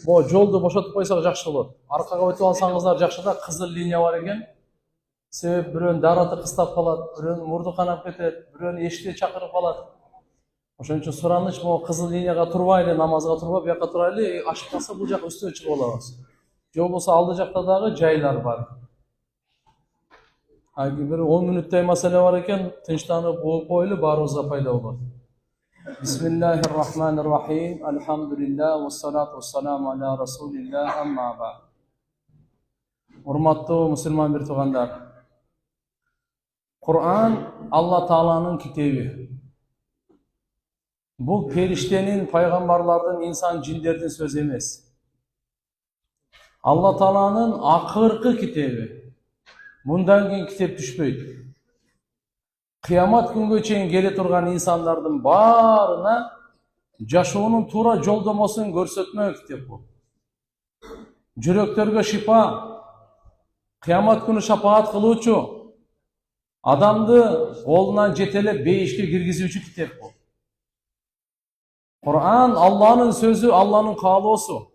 Mo жолду бошотуп койсок жакшы болот. Аркага өтүп алсаңыздар жакшы да, кызыл линия бар экен. Себеп бирөөнүн дараты кыстап калат, бирөөнүн мурду канап кетет, бирөөнү эшикте чакырып калат. Ошон үчүн сураныч могу кызыл линияга турбайлы, намазга турбап, бияка турайлы, ашып калса бул жак үстүнө чыгып алабыз. Же болбосо алды жакта дагы жайлар бар. Бир 10 мүнөттөй маселе бар экен, тынчтанып угуп койлу, баарыбызга пайда болот. Бисмиллахир-рахманир-рахим. Алхамдулиллах ва салату вассаламу аля расулиллах, амма ба'д. Урматтуу мусулман бир туугандар. Кур'ан Алла Тааланын китеби. Бул периштенин, пайгамбарлардын, инсан, жиндердин сөзү эмес. Алла Тааланын акыркы китеби. Мындан кийин китеп түшпөйт. Кыямат күнгө чейин келе турган инсандардын баарына жашоонун туура жолдомосун көрсөтмө китеп бул. Жүрөктөргө шипа, кыямат күнү шапаат кылуучу, адамды колунан жетелеп бейишке киргизүүчү китеп бул. Кур'ан Алланын сөзү, Алланын каалоосу.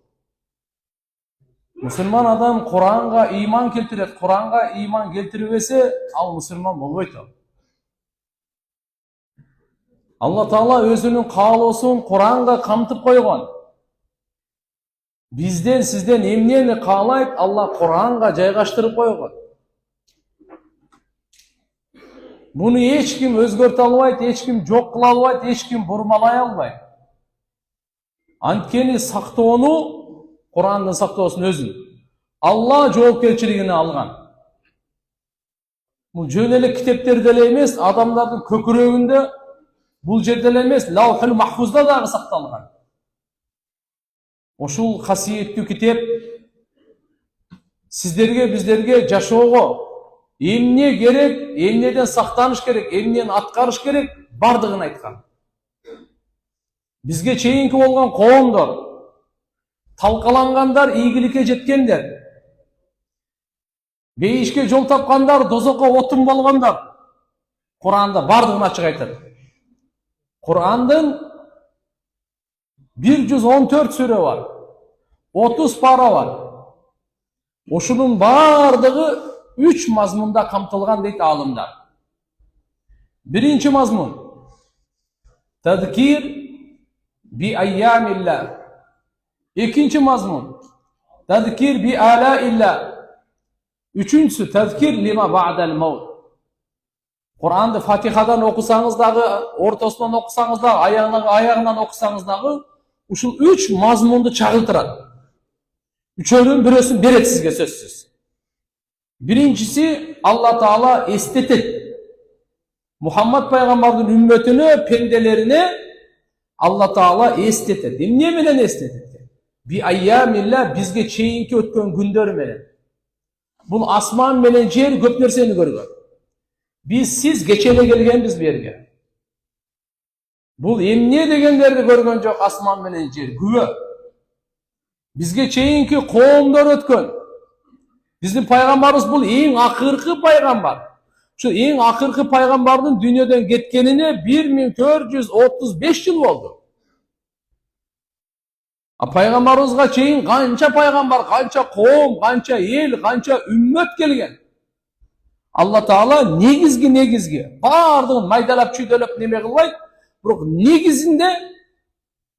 Мусулман адам Кур'анга иман келтирет. Кур'анга иман келтирбесе, ал мусулман болбойт. Алла Таала өзүнүн каалоосун Кур'анга камтып койгон. Бизден, сизден эмнени каалайт, Алла Кур'анга жайгаштырып койгон. Буну эч ким өзгөртө албайт, эч ким жок кыла албайт, эч ким бурмалай албайт. Анткени сактоону, Кур'андын сактоосун өзүн Алла жоопкерчилигине алган. Бул жөн эле китептерде эле эмес, адамдардын көкүрөгүндө, бул жерде эле эмес, Лаухул Махфузда дагы сакталган. Ошол касиеттүү китеп сиздерге, биздерге жашоого эмне керек, эмнеден сактаныш керек, эмнени аткарыш керек, бардыгын айткан. Бизге чейинки болгон коомдор, талкалангандар, ийгиликке жеткендер, бейишке жол тапкандар, дозокко отун болгондар, Кур'анда бардыгын ачык айтат. Кур'андын 114 сүрө бар, 30 пара бар. Ошунун бардыгы 3 мазмунда камтылган дейт алымдар. Биринчи мазмун тадкир би айямилла. Экинчи мазмун тадкир би алаилла. Үчүнчүсү тадкир лима ба'дал маут. Кур'анды Фатихадан окусаңыз дагы, ортосунан окусаңыз дагы, аягынан окусаңыз дагы, ушул 3 мазмунду чагылтырат. Үчөөнүн бирөөсүн берет сизге сөзсүз. Биринчиси, Алла Таала эстетет. Мухаммад пайгамбардын үммөтүнө, пенделерине Алла Таала эстетет. Эмне менен эстетет? Би айямилла, бизге чейинки өткөн күндөр менен. Бул асман менен жер көп нерсени көргөн. Биз сиз кечеле келгенбиз бу жерге. Бул эмне дегендерди көргөн жок, асман менен жер күбө. Бизге чейинки коомдор өткөн. Биздин пайгамбарыбыз бул эң акыркы пайгамбар. Ошо эң акыркы пайгамбардын дүйнөдөн кеткенине 1435 жыл болду. Пайгамбарыбызга чейин канча пайгамбар, канча коом, канча эл, канча үммөт келген. Алла Таала негизги бардыгын майдалап чүйдөлөп неме кылбайт, бирок негизинде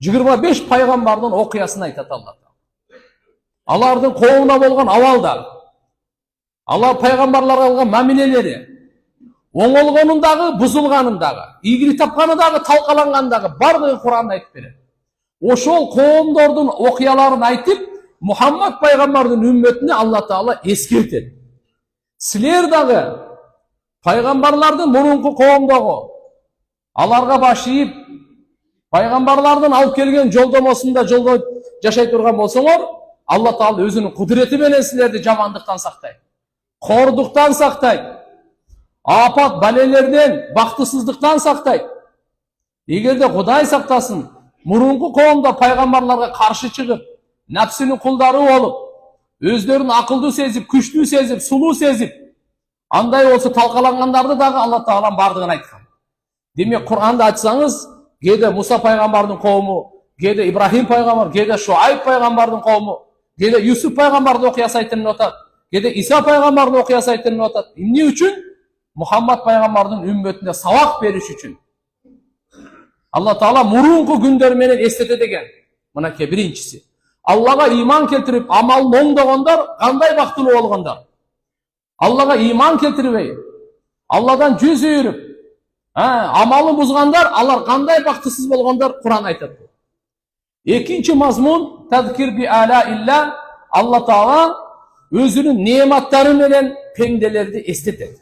25 пайгамбардын окуясын айтат Алла Таала. Алардын коомуна болгон абалдар, алар пайгамбарларга кылган мамилелери, оңолгонун дагы, бузулганын дагы, ийгилик тапканы дагы, талкаланганы дагы бардыгын Кур'анда айтып берет. Ошол коомдордун окуяларын айтып, Мухаммад пайгамбардын үммөтүнө Алла Таала эскертет. Силер дагы пайгамбарлардын мурунку коомдогу аларга баш ийип, пайгамбарлардын алып келген жолдомосунда жолдо жашай турган болсоңор, Алла Таала өзүнүн кудурети менен силерди жамандыктан сактайт, кордуктан сактайт, апат балелерден, бактысыздыктан сактайт. Эгерде Кудай сактасын, мурунку коомдор пайгамбарларга каршы чыгып, нафсинин кулдары болуп, өздөрүн акылдуу сезип, күчтүү сезип, сулуу сезип, андай болсо талкалангандарды дагы Алла Таалам бардыгын айткан. Демек Кур'анды ачсаңыз, кээде Муса пайгамбардын коому, кейде Ибрахим пайғамбар, кейде Шуайб пайғамбардың қауымы, кейде Юсуф пайғамбардың оқиясы айтылып жатады, кейде Иса пайғамбардың оқиясы айтылып жатады. Не үшін? Мұхаммад пайғамбардың үмметіне сабақ беріш үшін. Алла Тағала мұрынғы күндерменен естете деген. Мынакей біріншісі. Аллаға иман келтіріп, амалын оңдағандар қандай бақтылы болғандар. Аллаға иман келтірмей, Алладан жүз үйіріп, амалын бұзғандар, алар қандай бақтысыз болғандар Құран айтады. Екінші мазмұн тәзкир би ала илля, Алла Тағала өзінің нематтары менен пенделерді естетеді.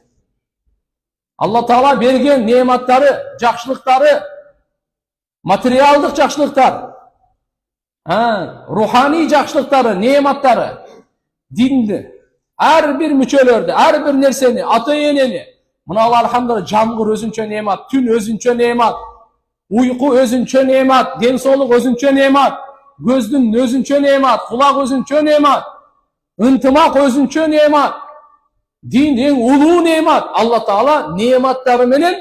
Алла Тағала берген нематтары, жақшылықтары, материалдық жақшылықтар, рухани жақшылықтары, нематтары, динді, әрбір мүшелерді, әрбір нәрсені, ата-енені, мыналы алхамдулилlah жамғыр өзінше немат, түн өзінше немат, ұйқы өзінше немат, денсаулық өзінше немат, көздің өзінше немат, құлақ өзінше немат, ынтымақ өзінше немат, дин ең ұлы немат. Алла Тағала нематтары менен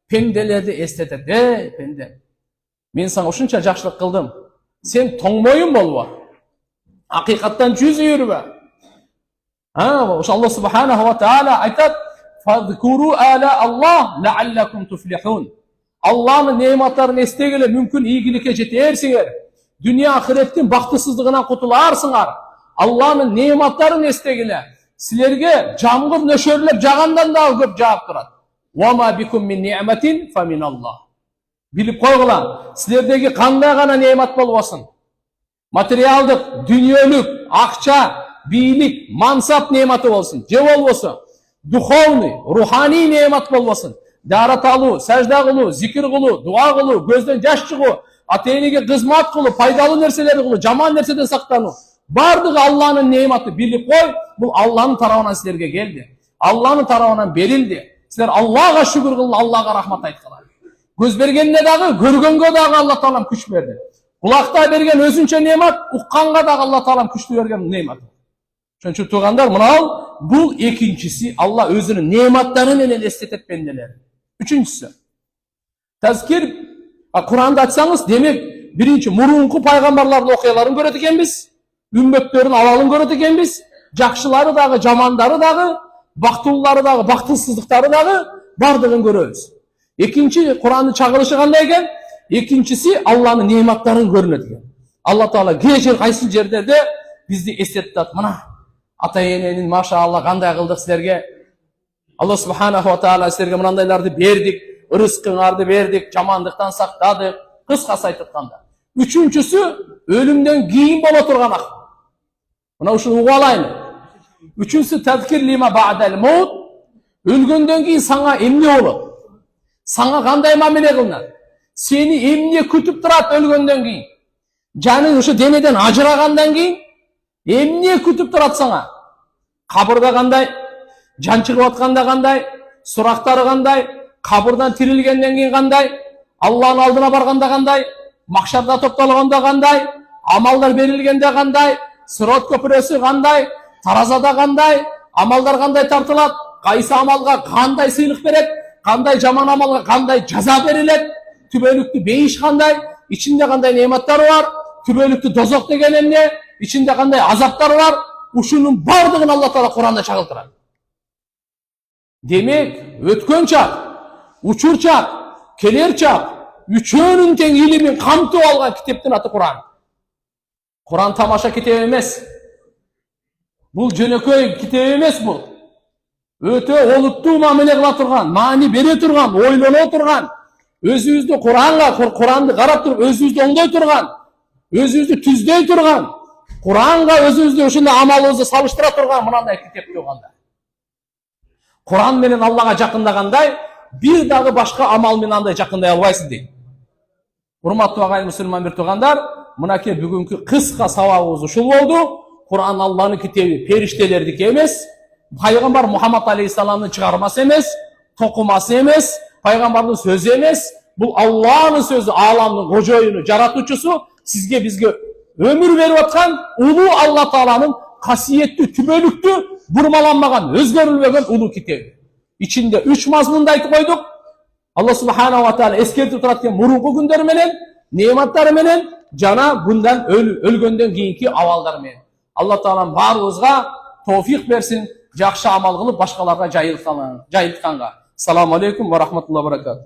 пенделерді естетеді. Пенде, мен саған ушунча жақсылық қылдым, сен тоңмойын болуа, ақиқаттан жүз үйірбе. Алла Субханаху ва Тағала айтады: «Фадкуру ала Аллах лааллакум туфлихун». Алланың нематтарын естегеле мүмкін игілікке жетерсіңер, дүния ақиреттің бақтысыздығынан құтыларсыңар. Алланың нематтарын естегеле сілерге жамғыр нөшөрлеп жағандан да көп жауап тұрады. «Вама бикум мин ниъматин фа мин Аллах». Біліп қойғыла, сілердегі қандай ғана немат болсын, материалдық, дүниелік, ақша, бийлик, мансап нематы болсын, же болсын, духовный, рухани немат болсын, дарат алу, сәжда қылу, зикір қылу, дуа қылу, көзден жаш шығу, ата-енеге қызмат қылу, пайдалы нәрселер қылу, жаман нәрседен сақтану, бардығы Алланың нематы. Біліп қой, бұл Алланың тарауынан сілерге келді, Алланың тарауынан берілді. Сілер Аллаға шүкір қылын, Аллаға рахмат айтқылар. Көз бергенне дағы, көргенге дағы Алла Тағалам күш берді. Құлақта берген өзінше немат, ұққанға дағы Алла Тағалам күшті берген немат. Шөнші туғандар, мынау бұл екіншісі, Алла өзінің нематтары менен естетіп пенделер. Үшіншісі, тәзкир, Құранды айтсаңыз, демек, бірінші мұрынғы пайғамбарлардың оқиғаларын көреді екенбіз, үмметтердің авалын көреді екенбіз, жақшылары дағы, жамандары дағы, бақтылылары дағы, бақтысыздықтары дағы бардығын көреміз. Екінші, Құранның чағылышы қандай екен? Екіншісі, Алланың нематтарын көрінеді екен. Алла Тағала жер қайсы жердерде бізді естетіп жатыр. Мына ата-ененің машалла қандай қылдық сіздерге. Алла Субханаху ва Тағала сіздерге мынандайларды бердік, рызқыңарды бердік, жамандықтан сақтадық. Қысқасы айтып жатқанда. Үшіншісі, өлімнен кейін бола тұрған ақ. Мына үшін ұғалайын. Үшіншісі, тәзкир лима ба'дал маут. Өлгенден кейін саңа емне olur? Саңа қандай мамиле қылынады? Сені емне күтіп тұрады өлгенден кейін? Жаның ұшы денеден ажырағандан кейін емне күтіп тұрады саңа? Қабырда қандай? Жан шығып атқанда қандай? Сұрақтары қандай? Қабырдан тірілгенден кейін қандай? Алланың алдына барғанда қандай? Мақшарда топталғанда қандай? Амалдар берілгенде қандай? Сырот көпіресі қандай? Таразада қандай? Амалдар қандай тартылады? Қайсы амалға қандай сыйлық береді? Қандай жаман амалға қандай жаза беріледі? Түбелікті бейіш қандай? Içinde қандай нематтар бар? Түбелікті дозоқ деген емне? İçinde қандай азаптар бар? Ушунун бардығын Алла Тағала Құранда чагылтырат. Демек, өткен чак, учур чак, келер чак, үчөөнүн тең илимин камтып алган китептин аты Құран. Құран тамаша китеп эмес. Бул жөнөкөй китеп эмес бул. Өтө олуттуу мамиле кыла турган, маани бере турган, ойлоно турган, өзүбүздү Құранды карап туруп, өзүбүздү оңдой турган, өзүбүздү түздөй турган, Құранга өзүбүздү ушундай амалыбызды салыштыра турган мынандай китеп болгонда. Құран менен Аллага жакындагандай, бир дагы башка амал менен андай жакындай албайсың дейт. Урматтуу агай мусулман бир туугандар, мынакей бүгүнкү кыска сабагыбыз ушул болду. Құран Алланын китеби, периштелердики эмес, пайгамбар Мухаммад алейхиссаламдын чыгармасы эмес, токумасы эмес, пайгамбардын сөзү эмес. Бул Алланын сөзү, ааламдын кожоюну, жаратуучусу, сизге бизге өмүр берип аткан улуу Алла Тааланын касиеттүү, түбөлүктүү, бурмаланмаган, өзгөрүлбөгөн улуу китеби. Ичинде 3 мазмунду айтып койдук. Алла Субханаху ва Таала эскертип турат экен мурунку күндөр менен, нематтары менен, жана bundan өлгөндөн кийинки абалдар менен. Алла Таалам баарыбызга товфик берсин, жакшы амал кылып башкаларга жайылтканга. Саламу алейкум ва рахматуллахи ва баракатух.